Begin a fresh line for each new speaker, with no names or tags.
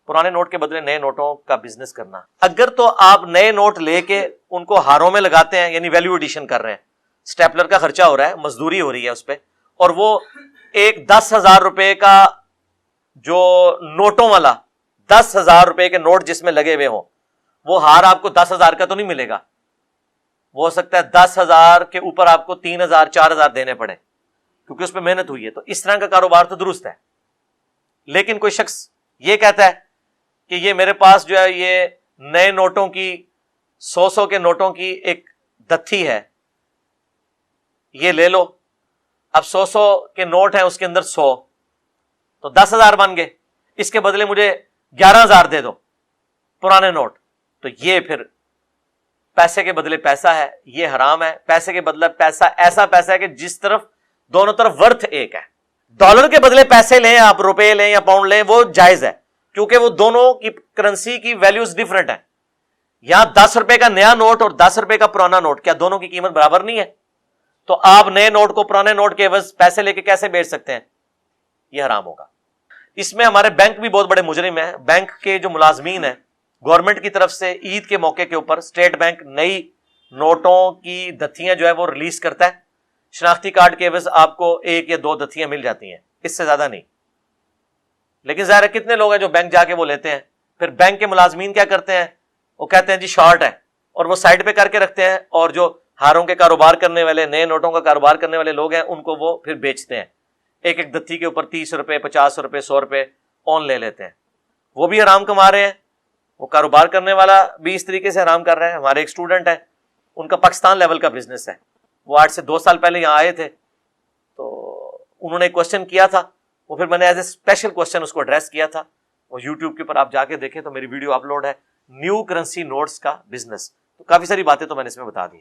پرانے نوٹ کے بدلے نئے نوٹوں کا بزنس کرنا. اگر تو آپ نئے نوٹ لے کے ان کو ہاروں میں لگاتے ہیں, یعنی ویلیو ایڈیشن کر رہے ہیں, سٹیپلر کا خرچہ ہو رہا ہے, مزدوری ہو رہی ہے اس پہ, اور وہ ایک 10,000 روپے کا جو نوٹوں والا 10,000 روپے کے نوٹ جس میں لگے ہوئے ہوں, وہ ہار آپ کو 10,000 کا تو نہیں ملے گا, وہ ہو سکتا ہے 10,000 کے اوپر آپ کو 3,000 4,000 دینے پڑے, کیونکہ اس پہ محنت ہوئی ہے. تو اس طرح کا کاروبار تو درست ہے. لیکن کوئی شخص یہ کہتا ہے کہ یہ میرے پاس جو ہے یہ نئے نوٹوں کی 100 کے نوٹوں کی ایک دتھی ہے, یہ لے لو. اب 100 کے نوٹ ہیں, اس کے اندر 100 تو 10,000 بن گئے, اس کے بدلے مجھے 11,000 دے دو پرانے نوٹ. تو یہ پھر پیسے کے بدلے پیسہ ہے, یہ حرام ہے. پیسے کے بدلے پیسہ ایسا پیسہ ہے کہ جس طرف دونوں طرف ورتھ ایک ہے. ڈالر کے بدلے پیسے لیں آپ, روپے لیں یا پاؤنڈ لیں, وہ جائز ہے, کیونکہ وہ دونوں کی کرنسی کی ویلیوز ڈیفرنٹ ہیں. یہاں 10 روپے کا نیا نوٹ اور 10 روپے کا پرانا نوٹ, کیا دونوں کی قیمت برابر نہیں ہے؟ تو آپ نئے نوٹ کو پرانے نوٹ کے عوض پیسے لے کے کیسے بیچ سکتے ہیں؟ یہ حرام ہوگا. اس میں ہمارے بینک بھی بہت بڑے مجرم ہیں. بینک کے جو ملازمین ہیں, گورنمنٹ کی طرف سے عید کے موقع کے اوپر اسٹیٹ بینک نئی نوٹوں کی دتیاں جو ہے وہ ریلیز کرتا ہے. شناختی کارڈ کے عوض آپ کو 1 یا 2 دتیاں مل جاتی ہیں, اس سے زیادہ نہیں. لیکن ظاہر ہے کتنے لوگ ہیں جو بینک جا کے وہ لیتے ہیں. پھر بینک کے ملازمین کیا کرتے ہیں, وہ کہتے ہیں جی شارٹ ہے, اور وہ سائڈ پہ کر کے رکھتے ہیں, اور جو ہاروں کے کاروبار کرنے والے, نئے نوٹوں کا کاروبار کرنے والے لوگ ہیں, ان کو وہ پھر بیچتے ہیں. ایک ایک دتھی کے اوپر 30 روپے 50 روپے 100 روپے اون لے لیتے ہیں. وہ بھی حرام کما رہے ہیں, وہ کاروبار کرنے والا بھی اس طریقے سے حرام کر رہے ہیں. ہمارے ایک اسٹوڈنٹ ہیں, ان کا پاکستان لیول کا بزنس ہے. وہ 8 سے 2 سال پہلے یہاں آئے تھے, تو انہوں نے ایک کوشچن کیا تھا, وہ پھر میں نے ایز اے اسپیشل کوشچن اس کو ایڈریس کیا تھا. وہ یوٹیوب کے اوپر آپ جا کے دیکھیں تو میری ویڈیو اپلوڈ ہے, نیو کرنسی نوٹس کا بزنس. تو کافی ساری باتیں تو میں نے اس میں بتا دی.